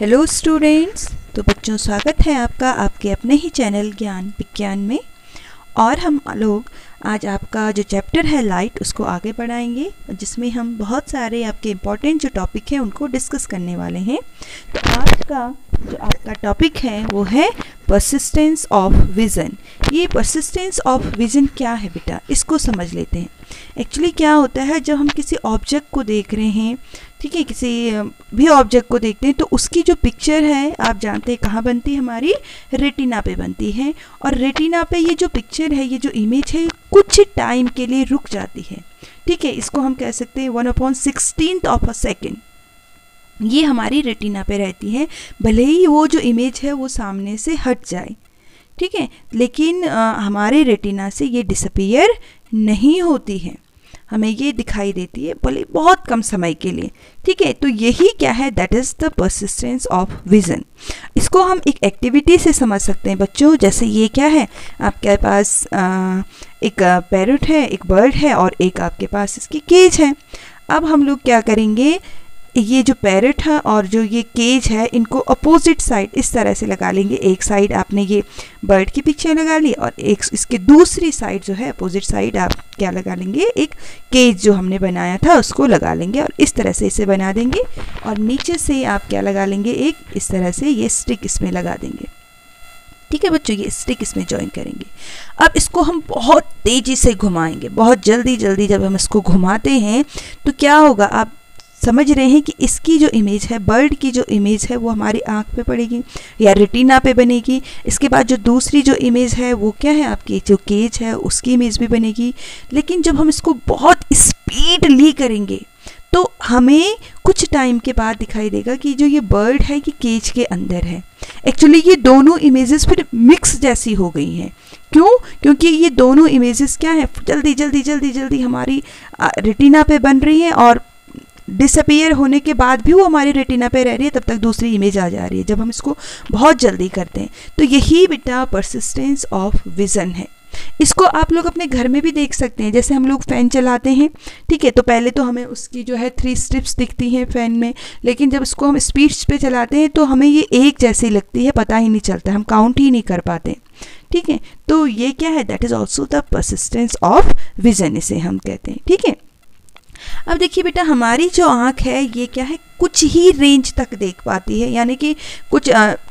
Hello students. तो बच्चों, स्वागत है आपका आपके अपने ही चैनल ज्ञान विज्ञान में। और हम लोग आज आपका जो चैप्टर है लाइट उसको आगे बढ़ाएंगे, जिसमें हम बहुत सारे आपके इम्पोर्टेंट जो टॉपिक हैं उनको डिस्कस करने वाले हैं। तो आज का जो आपका टॉपिक है वो है परसिस्टेंस ऑफ विज़न। ये परसिस्टेंस ऑफ विज़न क्या है बेटा, इसको समझ लेते हैं। एक्चुअली क्या होता है, जब हम किसी ऑब्जेक्ट को देख रहे हैं, ठीक है, किसी भी ऑब्जेक्ट को देखते हैं तो उसकी जो पिक्चर है आप जानते हैं कहाँ बनती है, हमारी रेटिना पे बनती है। और रेटिना पे ये जो पिक्चर है, ये जो इमेज है, कुछ टाइम के लिए रुक जाती है। ठीक है, इसको हम कह सकते हैं 1/16 ऑफ अ सेकेंड ये हमारी रेटिना पे रहती है। भले ही वो जो इमेज है वो सामने से हट जाए, ठीक है, लेकिन हमारे रेटिना से ये डिसअपीयर नहीं होती है, हमें ये दिखाई देती है, भले बहुत कम समय के लिए। ठीक है, तो यही क्या है, that is the persistence of vision. इसको हम एक एक्टिविटी से समझ सकते हैं बच्चों। जैसे ये क्या है, आपके पास एक पैरट है, एक बर्ड है, और एक आपके पास इसकी केज है। अब हम लोग क्या करेंगे, ये जो पैरट है और जो ये केज है, इनको अपोजिट साइड इस तरह से लगा लेंगे। एक साइड आपने ये बर्ड की पिक्चर लगा ली, और एक इसके दूसरी साइड जो है अपोजिट साइड आप क्या लगा लेंगे, एक केज जो हमने बनाया था उसको लगा लेंगे, और इस तरह से इसे बना देंगे। और नीचे से आप क्या लगा लेंगे, एक इस तरह से ये स्टिक इसमें लगा देंगे। ठीक है बच्चों, ये स्टिक इसमें ज्वाइन करेंगे। अब इसको हम बहुत तेज़ी से घुमाएंगे, बहुत जल्दी जल्दी जब हम इसको घुमाते हैं तो क्या होगा, आप समझ रहे हैं कि इसकी जो इमेज है, बर्ड की जो इमेज है, वो हमारी आँख पे पड़ेगी या रेटिना पे बनेगी। इसके बाद जो दूसरी जो इमेज है वो क्या है, आपकी जो केज है उसकी इमेज भी बनेगी। लेकिन जब हम इसको बहुत स्पीडली करेंगे तो हमें कुछ टाइम के बाद दिखाई देगा कि जो ये बर्ड है ये केज के अंदर है। एक्चुअली ये दोनों इमेजेस फिर मिक्स जैसी हो गई हैं। क्यों? क्योंकि ये दोनों इमेजेस क्या है, जल्दी जल्दी जल्दी जल्दी हमारी रेटिना पे बन रही हैं, और डिसअपीयर होने के बाद भी वो हमारी रेटिना पे रह रही है, तब तक दूसरी इमेज आ जा रही है जब हम इसको बहुत जल्दी करते हैं। तो यही बेटा परसिस्टेंस ऑफ विज़न है। इसको आप लोग अपने घर में भी देख सकते हैं। जैसे हम लोग फ़ैन चलाते हैं, ठीक है, तो पहले तो हमें उसकी जो है 3 स्ट्रिप्स दिखती हैं फ़ैन में, लेकिन जब इसको हम स्पीड पे चलाते हैं तो हमें ये एक जैसी लगती है, पता ही नहीं चलता, हम काउंट ही नहीं कर पाते। ठीक है, तो ये क्या है, that is also the persistence of vision, इसे हम कहते हैं। ठीक है, अब देखिए बेटा, हमारी जो आँख है ये क्या है, कुछ ही रेंज तक देख पाती है, यानी कि कुछ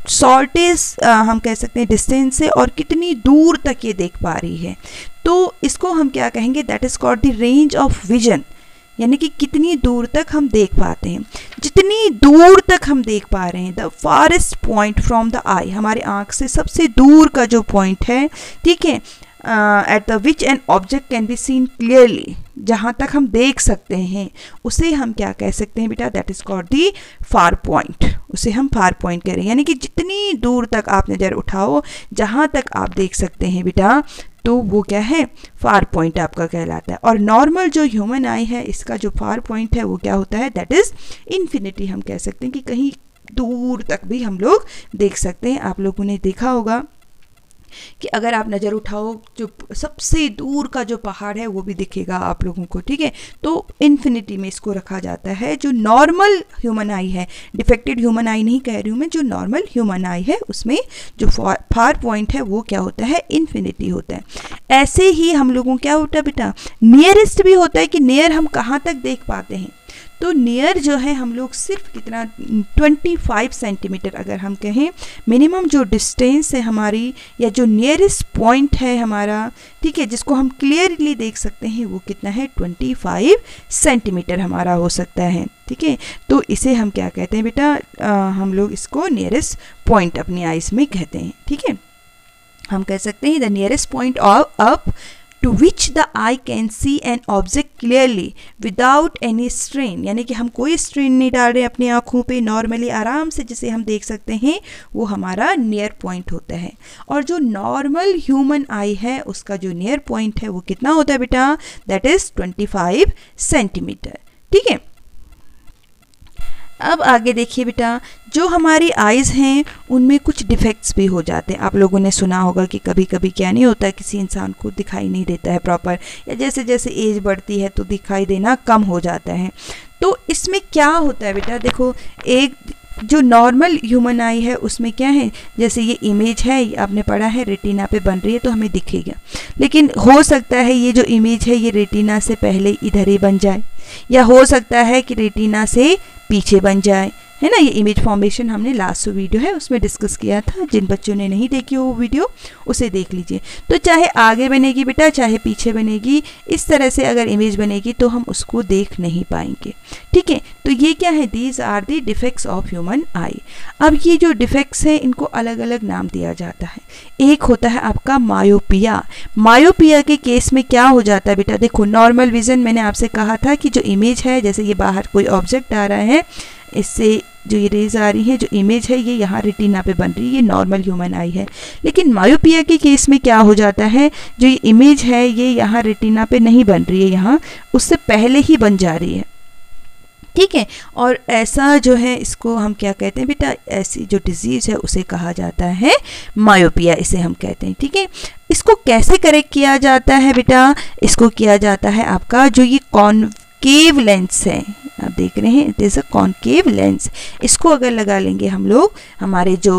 शॉर्टेज हम कह सकते हैं डिस्टेंस से, और कितनी दूर तक ये देख पा रही है। तो इसको हम क्या कहेंगे, that is called the range of vision, यानी कि कितनी दूर तक हम देख पाते हैं। जितनी दूर तक हम देख पा रहे हैं, the farthest point from the eye, हमारे आँख से सबसे दूर का जो पॉइंट है, ठीक है, at the which an object can be seen clearly, जहाँ तक हम देख सकते हैं, उसे हम क्या कह सकते हैं बेटा, that is called the far point. उसे हम फार पॉइंट कह रहे हैं, यानी कि जितनी दूर तक आप नज़र उठाओ, जहाँ तक आप देख सकते हैं बेटा, तो वो क्या है, फार पॉइंट आपका कहलाता है। और नॉर्मल जो ह्यूमन आई है, इसका जो फार पॉइंट है वो क्या होता है, दैट इज़ इन्फिनिटी। हम कह सकते हैं कि कहीं दूर तक भी हम लोग देख सकते हैं। आप लोगों ने देखा होगा कि अगर आप नज़र उठाओ, जो सबसे दूर का जो पहाड़ है वो भी दिखेगा आप लोगों को। ठीक है, तो इन्फिनिटी में इसको रखा जाता है। जो नॉर्मल ह्यूमन आई है, डिफेक्टेड ह्यूमन आई नहीं कह रही हूँ मैं, जो नॉर्मल ह्यूमन आई है उसमें जो फार पॉइंट है वो क्या होता है, इन्फिनिटी होता है। ऐसे ही हम लोगों क्या होता है बेटा, नियरेस्ट भी होता है, कि नियर हम कहाँ तक देख पाते हैं। तो नियर जो है हम लोग सिर्फ कितना, 25 सेंटीमीटर अगर हम कहें, मिनिमम जो डिस्टेंस है हमारी, या जो नियरेस्ट पॉइंट है हमारा, ठीक है, जिसको हम क्लियरली देख सकते हैं, वो कितना है, 25 सेंटीमीटर हमारा हो सकता है। ठीक है, तो इसे हम क्या कहते हैं बेटा, हम लोग इसको नियरेस्ट पॉइंट अपनी आइज़ में कहते हैं। ठीक है, हम कह सकते हैं the nearest point of up to which the eye can see an object clearly without any strain, यानी कि हम कोई स्ट्रेन नहीं डाल रहे अपनी आँखों पे, नॉर्मली आराम से जिसे हम देख सकते हैं, वो हमारा नियर पॉइंट होता है। और जो नॉर्मल ह्यूमन आई है उसका जो नियर पॉइंट है वो कितना होता है बेटा, दैट इज़ 25 सेंटीमीटर। ठीक है, अब आगे देखिए बेटा, जो हमारी आइज़ हैं उनमें कुछ डिफेक्ट्स भी हो जाते हैं। आप लोगों ने सुना होगा कि कभी कभी क्या नहीं होता है, किसी इंसान को दिखाई नहीं देता है प्रॉपर, या जैसे जैसे एज बढ़ती है तो दिखाई देना कम हो जाता है। तो इसमें क्या होता है बेटा, देखो, एक जो नॉर्मल ह्यूमन आई है उसमें क्या है, जैसे ये इमेज है, आपने पढ़ा है रेटिना पे बन रही है तो हमें दिखेगा, लेकिन हो सकता है ये जो इमेज है ये रेटिना से पहले इधर ही बन जाए, या हो सकता है कि रेटिना से पीछे बन जाए, है ना। ये इमेज फॉर्मेशन हमने लास्ट वीडियो है उसमें डिस्कस किया था, जिन बच्चों ने नहीं देखी वो वीडियो उसे देख लीजिए। तो चाहे आगे बनेगी बेटा चाहे पीछे बनेगी, इस तरह से अगर इमेज बनेगी तो हम उसको देख नहीं पाएंगे, ठीक है। तो ये क्या है, these are the defects of human eye. अब ये जो डिफेक्ट्स हैं इनको अलग अलग नाम दिया जाता है। एक होता है आपका मायोपिया। मायोपिया के केस में क्या हो जाता है बेटा, देखो नॉर्मल विजन मैंने आपसे कहा था कि जो इमेज है, जैसे ये बाहर कोई ऑब्जेक्ट आ रहा है, इससे जो ये रेज आ रही है, जो इमेज है ये यहाँ रेटिना पे बन रही है, ये नॉर्मल ह्यूमन आई है। लेकिन मायोपिया के केस में क्या हो जाता है, जो ये इमेज है ये यहाँ रेटिना पे नहीं बन रही है, यहाँ उससे पहले ही बन जा रही है, ठीक है। और ऐसा जो है इसको हम क्या कहते हैं बेटा, ऐसी जो डिजीज़ है उसे कहा जाता है मायोपिया, इसे हम कहते हैं, ठीक है। इसको कैसे करेक्ट किया जाता है बेटा, इसको किया जाता है आपका जो ये कॉनकेव लेंस है, आप देख रहे हैं it is a concave lens, इसको अगर लगा लेंगे हम लोग, हमारे जो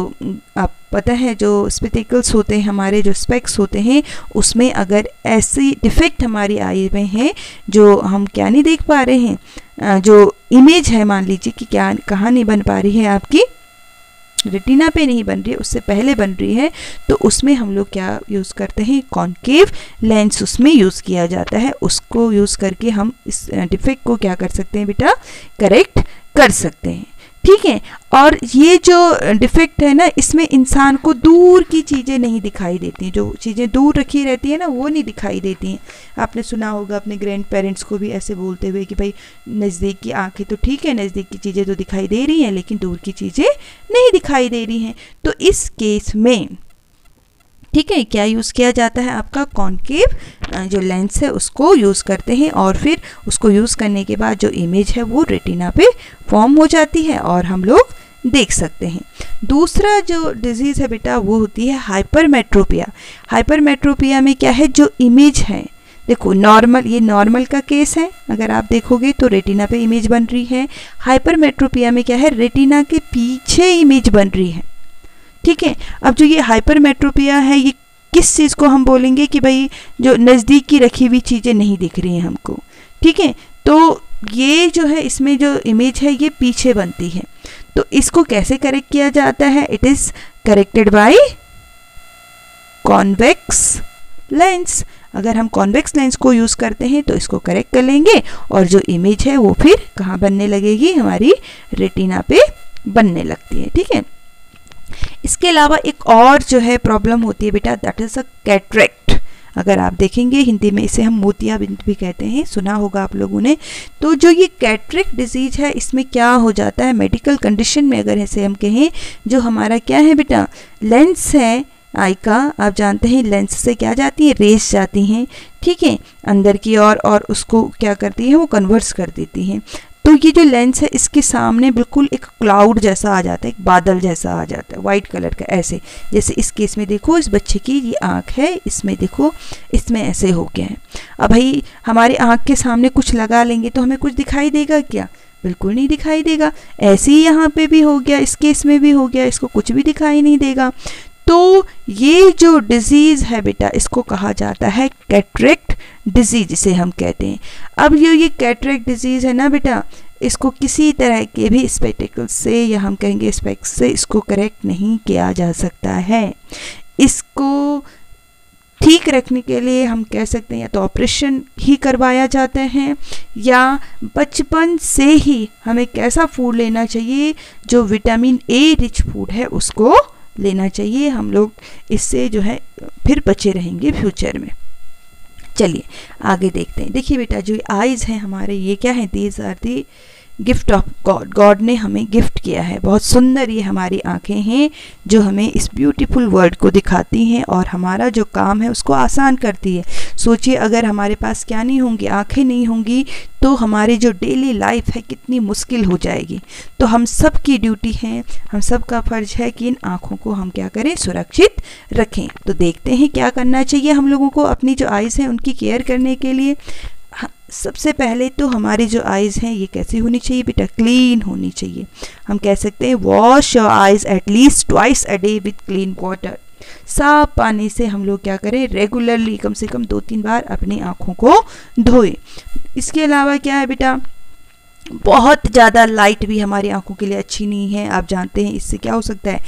आप पता है जो स्पेक्टिकल्स होते हैं, हमारे जो स्पेक्स होते हैं, उसमें अगर ऐसी डिफेक्ट हमारी आई में है जो हम क्या नहीं देख पा रहे हैं, जो इमेज है मान लीजिए कि क्या कहाँ नहीं बन पा रही है, आपकी रेटिना पे नहीं बन रही है, उससे पहले बन रही है, तो उसमें हम लोग क्या यूज़ करते हैं, कॉनकेव लेंस उसमें यूज़ किया जाता है। उसको यूज़ करके हम इस डिफेक्ट को क्या कर सकते हैं बेटा, करेक्ट कर सकते हैं, ठीक है। और ये जो डिफेक्ट है ना, इसमें इंसान को दूर की चीज़ें नहीं दिखाई देती हैं, जो चीज़ें दूर रखी रहती है ना वो नहीं दिखाई देती हैं। आपने सुना होगा अपने ग्रैंड पेरेंट्स को भी ऐसे बोलते हुए कि भाई नज़दीक की आंखें तो ठीक है, नज़दीक की चीज़ें तो दिखाई दे रही हैं, लेकिन दूर की चीज़ें नहीं दिखाई दे रही हैं। तो इस केस में ठीक है क्या यूज़ किया जाता है, आपका कॉनकेव जो लेंस है उसको यूज़ करते हैं, और फिर उसको यूज़ करने के बाद जो इमेज है वो रेटिना पे फॉर्म हो जाती है और हम लोग देख सकते हैं। दूसरा जो डिजीज़ है बेटा वो होती है हाइपरमेट्रोपिया। हाइपरमेट्रोपिया में क्या है, जो इमेज है, देखो नॉर्मल, ये नॉर्मल का केस है, अगर आप देखोगे तो रेटिना पे इमेज बन रही है। हाइपरमेट्रोपिया में क्या है, रेटिना के पीछे इमेज बन रही है, ठीक है। अब जो ये हाइपरमेट्रोपिया है ये किस चीज़ को हम बोलेंगे कि भाई जो नज़दीक की रखी हुई चीज़ें नहीं दिख रही हैं हमको, ठीक है। तो ये जो है इसमें जो इमेज है ये पीछे बनती है, तो इसको कैसे करेक्ट किया जाता है, it is corrected by convex lens. अगर हम कॉन्वेक्स लेंस को यूज़ करते हैं तो इसको करेक्ट कर लेंगे, और जो इमेज है वो फिर कहाँ बनने लगेगी, हमारी रेटिना पे बनने लगती है, ठीक है। इसके अलावा एक और जो है प्रॉब्लम होती है बेटा, दैट इज़ अ कैटरेक्ट। अगर आप देखेंगे हिंदी में इसे हम मोतियाबिंद भी कहते हैं, सुना होगा आप लोगों ने। तो जो ये कैटरेक्ट डिजीज है इसमें क्या हो जाता है, मेडिकल कंडीशन में अगर ऐसे हम कहें, जो हमारा क्या है बेटा लेंस है आई का, आप जानते हैं लेंस से क्या जाती है, रेस जाती हैं, ठीक है, अंदर की ओर, और उसको क्या करती है वो कन्वर्स कर देती हैं। तो ये जो लेंस है इसके सामने बिल्कुल एक क्लाउड जैसा आ जाता है, एक बादल जैसा आ जाता है वाइट कलर का, ऐसे जैसे इस केस में देखो इस बच्चे की ये आँख है, इसमें देखो इसमें ऐसे हो गया है। अब भाई हमारे आँख के सामने कुछ लगा लेंगे तो हमें कुछ दिखाई देगा क्या, बिल्कुल नहीं दिखाई देगा। ऐसे ही यहाँ पे भी हो गया, इस केस में भी हो गया, इसको कुछ भी दिखाई नहीं देगा। तो ये जो डिजीज़ है बेटा इसको कहा जाता है कैटरेक्ट डिजीज, जिसे हम कहते हैं। अब ये कैटरेक्ट डिजीज़ है ना बेटा, इसको किसी तरह के भी स्पेक्टिकल्स से या हम कहेंगे स्पेक्स से इसको करेक्ट नहीं किया जा सकता है। इसको ठीक रखने के लिए हम कह सकते हैं या तो ऑपरेशन ही करवाया जाता है, या बचपन से ही हमें कैसा फूड लेना चाहिए, जो विटामिन ए रिच फूड है उसको लेना चाहिए। हम लोग इससे जो है फिर बचे रहेंगे फ्यूचर में। चलिए आगे देखते हैं। देखिए बेटा जो आईज़ हैं हमारे, ये क्या है, these are the gift of God. God ने हमें गिफ्ट किया है, बहुत सुंदर ये हमारी आंखें हैं जो हमें इस ब्यूटीफुल वर्ल्ड को दिखाती हैं और हमारा जो काम है उसको आसान करती है। सोचिए अगर हमारे पास क्या नहीं होंगी, आंखें नहीं होंगी, तो हमारी जो डेली लाइफ है कितनी मुश्किल हो जाएगी। तो हम सब की ड्यूटी है, हम सब का फर्ज है कि इन आँखों को हम क्या करें, सुरक्षित रखें। तो देखते हैं क्या करना चाहिए हम लोगों को अपनी जो आइज़ हैं उनकी केयर करने के लिए। सबसे पहले तो हमारी जो आइज़ हैं ये कैसी होनी चाहिए बेटा, क्लीन होनी चाहिए। हम कह सकते हैं wash your eyes at least twice a day with clean water. साफ पानी से हम लोग क्या करें, रेगुलरली कम से कम 2-3 बार अपनी आँखों को धोएं। इसके अलावा क्या है बेटा, बहुत ज़्यादा लाइट भी हमारी आँखों के लिए अच्छी नहीं है। आप जानते हैं इससे क्या हो सकता है,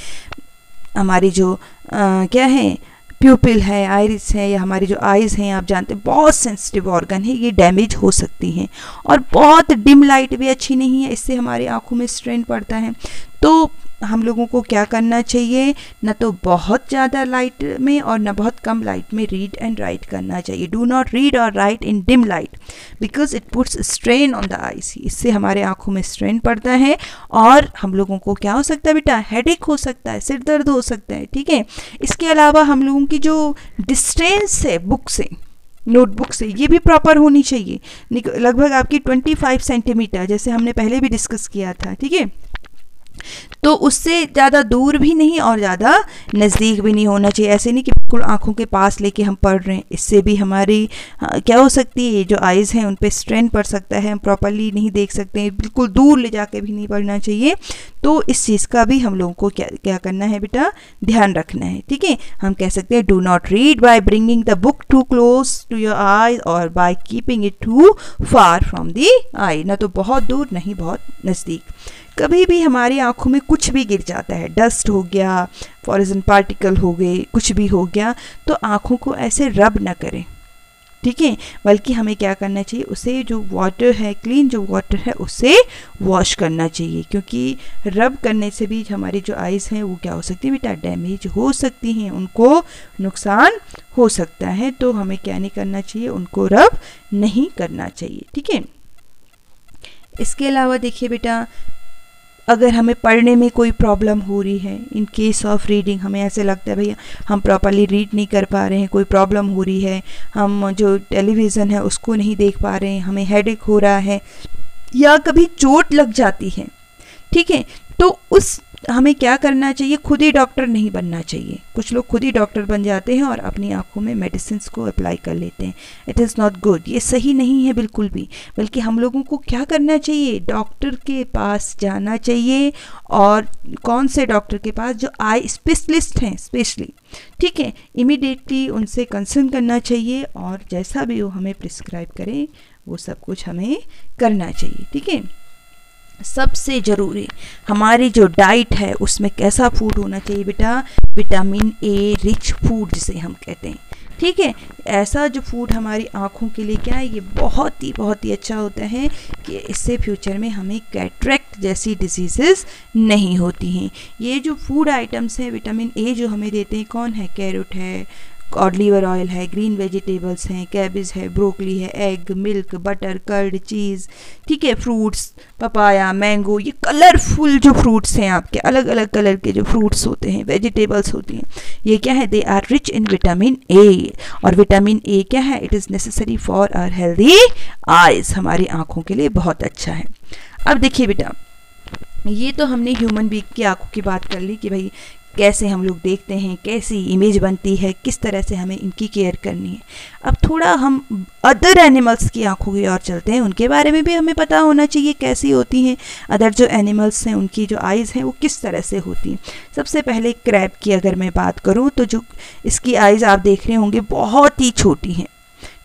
हमारी जो क्या है प्यूपिल है, आइरिस है, या हमारी जो आइज़ हैं, आप जानते हैं बहुत सेंसिटिव ऑर्गन है, ये डैमेज हो सकती हैं। और बहुत डिम लाइट भी अच्छी नहीं है, इससे हमारी आँखों में स्ट्रेन पड़ता है। तो हम लोगों को क्या करना चाहिए, न तो बहुत ज़्यादा लाइट में और न बहुत कम लाइट में रीड एंड राइट करना चाहिए। डू नॉट रीड और right in dim light because it puts strain on the eyes. इससे हमारे आँखों में स्ट्रेन पड़ता है और हम लोगों को क्या हो सकता है बेटा, हेडेक हो सकता है, सिर दर्द हो सकता है। ठीक है, इसके अलावा हम लोगों की जो डिस्टेंस है बुक से, नोटबुक से, ये भी प्रॉपर होनी चाहिए। लगभग आपकी 25 सेंटीमीटर, जैसे हमने पहले भी डिस्कस किया था। ठीक है, तो उससे ज़्यादा दूर भी नहीं और ज़्यादा नज़दीक भी नहीं होना चाहिए। ऐसे नहीं कि बिल्कुल आँखों के पास लेके हम पढ़ रहे हैं, इससे भी हमारी क्या हो सकती है, जो आइज़ हैं उन पे स्ट्रेन पड़ सकता है, हम प्रॉपरली नहीं देख सकते हैं। बिल्कुल दूर ले जाके भी नहीं पढ़ना चाहिए। तो इस चीज़ का भी हम लोगों को क्या करना है बेटा, ध्यान रखना है। ठीक है, हम कह सकते हैं do not read by bringing the book too close to your eye और by keeping it too far from the eye. ना तो बहुत दूर, नहीं बहुत नज़दीक। कभी भी हमारी आँखों में कुछ भी गिर जाता है, डस्ट हो गया, फॉरेन पार्टिकल हो गए, कुछ भी हो गया, तो आँखों को ऐसे रब ना करें। ठीक है, बल्कि हमें क्या करना चाहिए, उसे जो वाटर है, क्लीन जो वाटर है, उससे वॉश करना चाहिए। क्योंकि रब करने से भी हमारी जो आइज़ हैं वो क्या हो सकती है बेटा, डैमेज हो सकती हैं, उनको नुकसान हो सकता है। तो हमें क्या नहीं करना चाहिए, उनको रब नहीं करना चाहिए। ठीक है, इसके अलावा देखिए बेटा, अगर हमें पढ़ने में कोई प्रॉब्लम हो रही है, इन केस ऑफ रीडिंग, हमें ऐसे लगता है भैया हम प्रॉपरली रीड नहीं कर पा रहे हैं, कोई प्रॉब्लम हो रही है, हम जो टेलीविज़न है उसको नहीं देख पा रहे हैं, हमें हेडेक हो रहा है, या कभी चोट लग जाती है। ठीक है, तो उस हमें क्या करना चाहिए, खुद ही डॉक्टर नहीं बनना चाहिए। कुछ लोग खुद ही डॉक्टर बन जाते हैं और अपनी आंखों में मेडिसिन को अप्लाई कर लेते हैं। इट इज़ नॉट गुड, ये सही नहीं है बिल्कुल भी। बल्कि हम लोगों को क्या करना चाहिए, डॉक्टर के पास जाना चाहिए। और कौन से डॉक्टर के पास, जो आई स्पेशलिस्ट हैं स्पेशली। ठीक है, इमीडिएटली उनसे कंसर्न करना चाहिए और जैसा भी वो हमें प्रिस्क्राइब करें वो सब कुछ हमें करना चाहिए। ठीक है, सबसे ज़रूरी हमारी जो डाइट है उसमें कैसा फूड होना चाहिए बेटा, विटामिन ए रिच फूड जिसे हम कहते हैं। ठीक है, ऐसा जो फूड हमारी आँखों के लिए क्या है, ये बहुत ही अच्छा होता है कि इससे फ्यूचर में हमें कैटरेक्ट जैसी डिजीज़ेस नहीं होती हैं। ये जो फूड आइटम्स हैं, विटामिन ए जो हमें देते हैं, कौन है, कैरेट है, कॉड लीवर ऑयल है, ग्रीन वेजिटेबल्स हैं, कैबेज है, ब्रोकली है, एग, मिल्क, बटर, कर्ड, चीज़। ठीक है, फ्रूट्स, पपाया, मैंगो, ये कलरफुल जो फ्रूट्स हैं, आपके अलग अलग कलर के जो फ्रूट्स होते हैं, वेजिटेबल्स होती हैं, ये क्या है, they are rich in vitamin A. और विटामिन ए क्या है, it is necessary for our healthy eyes, हमारी आँखों के लिए बहुत अच्छा है। अब देखिए बेटा, ये तो हमने ह्यूमन बीइंग की आँखों की बात कर ली कि भाई कैसे हम लोग देखते हैं, कैसी इमेज बनती है, किस तरह से हमें इनकी केयर करनी है। अब थोड़ा हम अदर एनिमल्स की आंखों की ओर चलते हैं, उनके बारे में भी हमें पता होना चाहिए कैसी होती हैं। अदर जो एनिमल्स हैं उनकी जो आइज़ हैं वो किस तरह से होती हैं। सबसे पहले क्रैब की अगर मैं बात करूं तो जो इसकी आइज़ आप देख रहे होंगे बहुत ही छोटी हैं।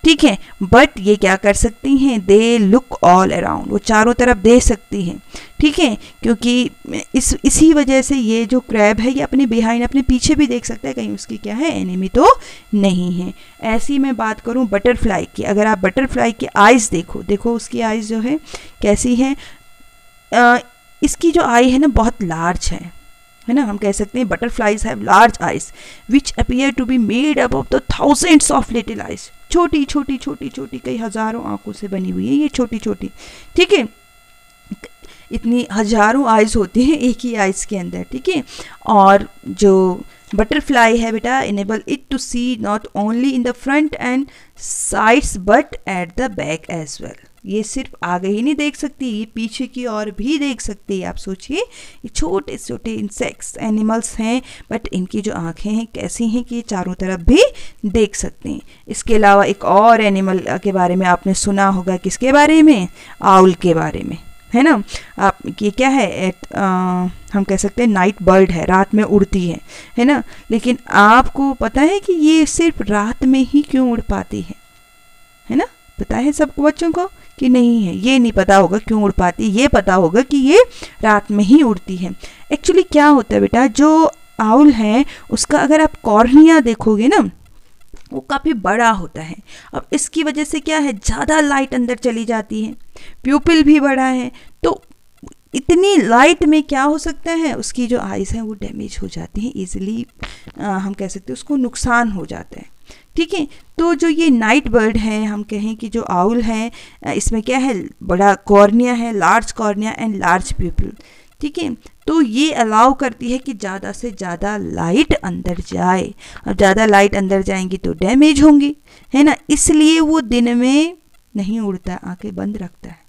ठीक है, बट ये क्या कर सकती हैं, दे लुक ऑल अराउंड, वो चारों तरफ देख सकती हैं। ठीक है, क्योंकि इसी वजह से ये जो क्रैब है ये अपने बिहाइंड, अपने पीछे भी देख सकता है, कहीं उसकी क्या है, एनिमी तो नहीं है। ऐसी मैं बात करूं बटरफ्लाई की, अगर आप बटरफ्लाई की आइज़ देखो उसकी आइज़ जो है कैसी है, इसकी जो आई है ना बहुत लार्ज है ना। हम कह सकते हैं butterflies have large eyes which appear to be made up of the thousands of little eyes. छोटी छोटी कई हज़ारों आंखों से बनी हुई है ये छोटी छोटी। ठीक है, इतनी हज़ारों आइज होती हैं एक ही आइज के अंदर। ठीक है, और जो बटरफ्लाई है बेटा, enable it to see not only in the front and sides but at the back as well. ये सिर्फ आगे ही नहीं देख सकती, ये पीछे की ओर भी देख सकती है। आप सोचिए, ये छोटे छोटे इंसेक्ट्स एनिमल्स हैं, बट इनकी जो आँखें हैं कैसी हैं कि ये चारों तरफ भी देख सकते हैं। इसके अलावा एक और एनिमल के बारे में आपने सुना होगा, किसके बारे में? आउल के बारे में, है ना। आप ये क्या है, हम कह सकते हैं नाइट बर्ड है, रात में उड़ती है ना। लेकिन आपको पता है कि ये सिर्फ रात में ही क्यों उड़ पाती है ना? पता है सबको बच्चों को कि नहीं है? ये नहीं पता होगा क्यों उड़ पाती, ये पता होगा कि ये रात में ही उड़ती है। एक्चुअली क्या होता है बेटा, जो आउल है उसका अगर आप कॉर्निया देखोगे ना, वो काफ़ी बड़ा होता है। अब इसकी वजह से क्या है, ज़्यादा लाइट अंदर चली जाती है, प्यूपिल भी बड़ा है, तो इतनी लाइट में क्या हो सकता है, उसकी जो आइज़ हैं वो डैमेज हो जाती हैं ईजिली, हम कह सकते हैं उसको नुकसान हो जाता है। ठीक है, तो जो ये नाइट बर्ड है, हम कहें कि जो आउल है, इसमें क्या है, बड़ा कॉर्निया है, लार्ज कॉर्निया एंड लार्ज प्यूपिल। ठीक है, तो ये अलाउ करती है कि ज़्यादा से ज़्यादा लाइट अंदर जाए। अब ज़्यादा लाइट अंदर जाएंगी तो डैमेज होंगी, है ना, इसलिए वो दिन में नहीं उड़ता, आंखें बंद रखता है।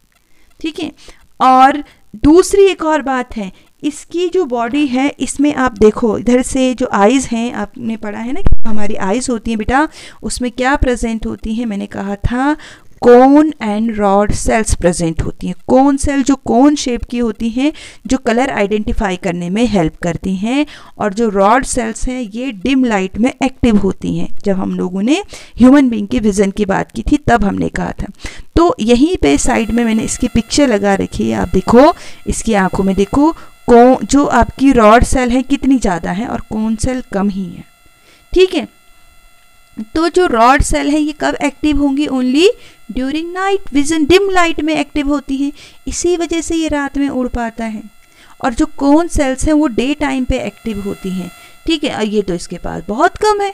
ठीक है, और दूसरी एक और बात है, इसकी जो बॉडी है इसमें आप देखो, इधर से जो आइज़ हैं, आपने पढ़ा है ना कि हमारी आइज़ होती हैं बेटा, उसमें क्या प्रेजेंट होती हैं, मैंने कहा था cone and rod cells present होती हैं। कोन सेल जो कोन शेप की होती हैं, जो कलर आइडेंटिफाई करने में हेल्प करती हैं, और जो रॉड सेल्स हैं ये डिम लाइट में एक्टिव होती हैं। जब हम लोगों ने ह्यूमन बीइंग की विज़न की बात की थी तब हमने कहा था। तो यहीं पे साइड में मैंने इसकी पिक्चर लगा रखी है, आप देखो, इसकी आंखों में देखो, जो आपकी रॉड सेल है कितनी ज़्यादा है और कोन सेल कम ही है। ठीक है, तो जो रॉड सेल है ये कब एक्टिव होंगी, only during night vision, dim light में एक्टिव होती हैं, इसी वजह से ये रात में उड़ पाता है। और जो कोन सेल्स हैं वो डे टाइम पे एक्टिव होती हैं। ठीक है, ये तो इसके पास बहुत कम है,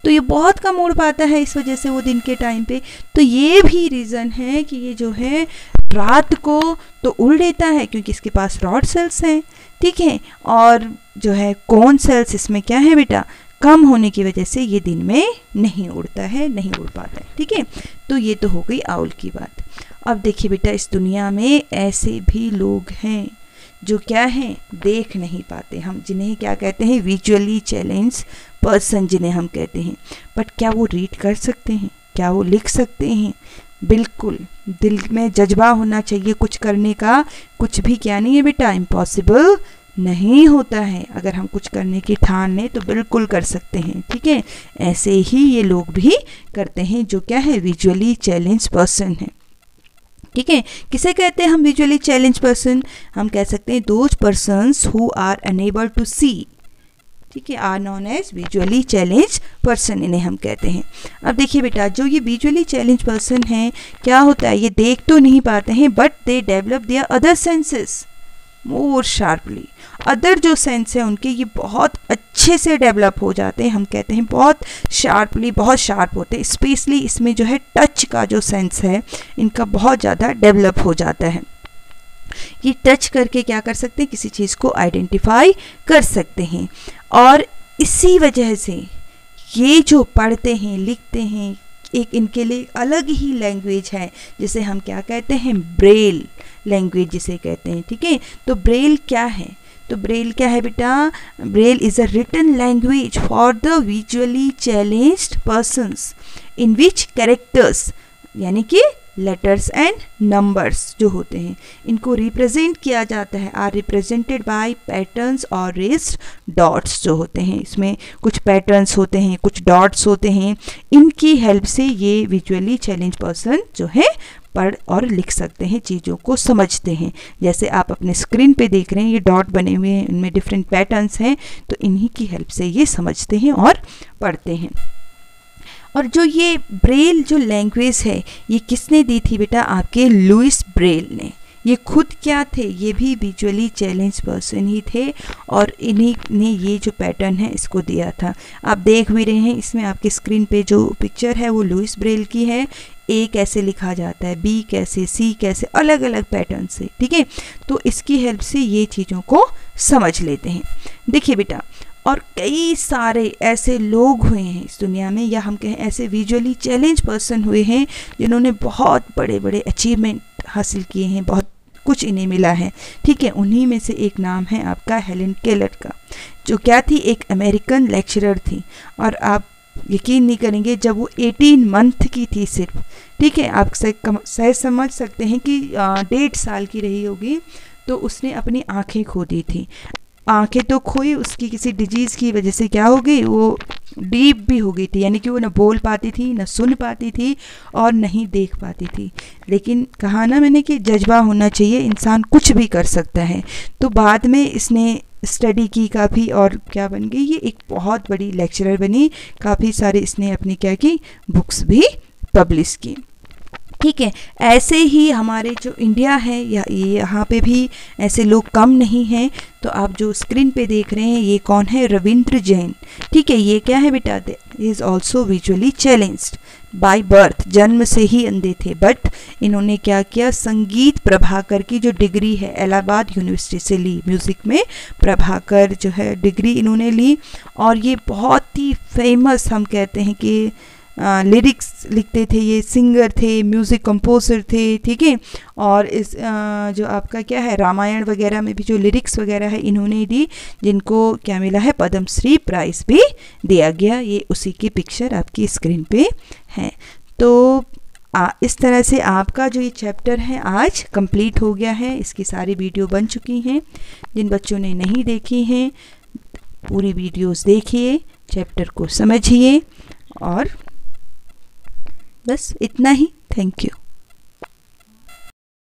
तो ये बहुत कम उड़ पाता है, इस वजह से वो दिन के टाइम पे। तो ये भी रीज़न है कि ये जो है रात को तो उड़ लेता है क्योंकि इसके पास रॉड सेल्स हैं। ठीक है, और जो है कोन सेल्स इसमें क्या है बेटा, कम होने की वजह से ये दिन में नहीं उड़ता है, नहीं उड़ पाता है। ठीक है, तो ये तो हो गई आउल की बात। अब देखिए बेटा, इस दुनिया में ऐसे भी लोग हैं जो क्या हैं, देख नहीं पाते, हम जिन्हें क्या कहते हैं, विजुअली चैलेंज पर्सन जिन्हें हम कहते हैं। बट क्या वो रीड कर सकते हैं, क्या वो लिख सकते हैं? बिल्कुल, दिल में जज्बा होना चाहिए कुछ करने का, कुछ भी क्या नहीं है बेटा, इम्पॉसिबल नहीं होता है। अगर हम कुछ करने की ठान लें तो बिल्कुल कर सकते हैं। ठीक है, ऐसे ही ये लोग भी करते हैं जो क्या है, विजुअली चैलेंज पर्सन है। ठीक है, किसे कहते हैं हम विजुअली चैलेंज पर्सन? हम कह सकते हैं those persons who are unable to see. ठीक है, are known as visually challenge person, इन्हें हम कहते हैं। अब देखिए बेटा, जो ये विजुअली चैलेंज पर्सन हैं, क्या होता है, ये देख तो नहीं पाते हैं but they develop their other senses more sharply. Other जो सेंस है उनके ये बहुत अच्छे से डेवलप हो जाते हैं, हम कहते हैं बहुत शार्पली, बहुत शार्प होते हैं। स्पेशली इसमें जो है टच का जो सेंस है इनका बहुत ज़्यादा डेवलप हो जाता है। ये टच करके क्या कर सकते हैं, किसी चीज़ को आइडेंटिफाई कर सकते हैं। और इसी वजह से ये जो पढ़ते हैं, लिखते हैं, एक इनके लिए अलग ही लैंग्वेज है जिसे हम क्या कहते हैं, ब्रेल लैंग्वेज जिसे कहते हैं। ठीक है, तो ब्रेल क्या है, तो ब्रेल क्या है बेटा, Braille is a written language for the visually challenged persons in which characters, यानी कि लेटर्स एंड नंबर्स जो होते हैं इनको रिप्रेजेंट किया जाता है, आर रिप्रेजेंटेड बाय पैटर्न्स और रेस्ड डॉट्स जो होते हैं। इसमें कुछ पैटर्न्स होते हैं, कुछ डॉट्स होते हैं, इनकी हेल्प से ये विजुअली चैलेंज पर्सन जो है पढ़ और लिख सकते हैं, चीज़ों को समझते हैं। जैसे आप अपने स्क्रीन पे देख रहे हैं, ये डॉट बने हुए हैं, इनमें डिफरेंट पैटर्न्स हैं, तो इन्हीं की हेल्प से ये समझते हैं और पढ़ते हैं। और जो ये ब्रेल जो लैंग्वेज है ये किसने दी थी बेटा, आपके लुइस ब्रेल ने। ये खुद क्या थे, ये भी विजुअली चैलेंज पर्सन ही थे और इन्हीं ने ये जो पैटर्न है इसको दिया था। आप देख भी रहे हैं इसमें आपके स्क्रीन पे जो पिक्चर है वो लुइस ब्रेल की है। ए कैसे लिखा जाता है, बी कैसे, सी कैसे, अलग अलग पैटर्न से। ठीक है, तो इसकी हेल्प से ये चीज़ों को समझ लेते हैं। देखिए बेटा, और कई सारे ऐसे लोग हुए हैं इस दुनिया में, या हम कहें ऐसे विजुअली चैलेंज पर्सन हुए हैं जिन्होंने बहुत बड़े बड़े अचीवमेंट हासिल किए हैं, बहुत कुछ इन्हें मिला है। ठीक है, उन्हीं में से एक नाम है आपका हेलेन केलर का, जो क्या थी, एक अमेरिकन लेक्चरर थी। और आप यकीन नहीं करेंगे, जब वो 18 मंथ की थी सिर्फ, ठीक है, आप शायद समझ सकते हैं कि 1.5 साल की रही होगी, तो उसने अपनी आंखें खो दी थी। आंखें तो खोई, उसकी किसी डिजीज़ की वजह से क्या हो गई, वो डीप भी हो गई थी, यानी कि वो न बोल पाती थी, न सुन पाती थी और नहीं देख पाती थी। लेकिन कहा ना मैंने कि जज्बा होना चाहिए, इंसान कुछ भी कर सकता है। तो बाद में इसने स्टडी की काफ़ी, और क्या बन गई, ये एक बहुत बड़ी लेक्चरर बनी। काफ़ी सारे इसने अपनी क्या की बुक्स भी पब्लिश की। ठीक है, ऐसे ही हमारे जो इंडिया है, या यहाँ पे भी ऐसे लोग कम नहीं हैं। तो आप जो स्क्रीन पे देख रहे हैं, ये कौन है, रविंद्र जैन। ठीक है, ये क्या है बेटा, he is also visually challenged by birth, जन्म से ही अंधे थे, बट इन्होंने क्या किया, संगीत प्रभाकर की जो डिग्री है इलाहाबाद यूनिवर्सिटी से ली, म्यूज़िक में प्रभाकर जो है डिग्री इन्होंने ली। और ये बहुत ही फेमस, हम कहते हैं कि लिरिक्स लिखते थे, ये सिंगर थे, म्यूज़िक कंपोज़र थे। ठीक है, और इस जो आपका क्या है, रामायण वगैरह में भी जो लिरिक्स वगैरह है इन्होंने दी, जिनको क्या मिला है, पद्मश्री प्राइज़ भी दिया गया। ये उसी की पिक्चर आपकी स्क्रीन पे है। तो इस तरह से आपका जो ये चैप्टर है आज कंप्लीट हो गया है। इसकी सारी वीडियो बन चुकी हैं। जिन बच्चों ने नहीं देखी हैं, पूरी वीडियोस देखिए, चैप्टर को समझिए, और बस इतना ही। Thank you.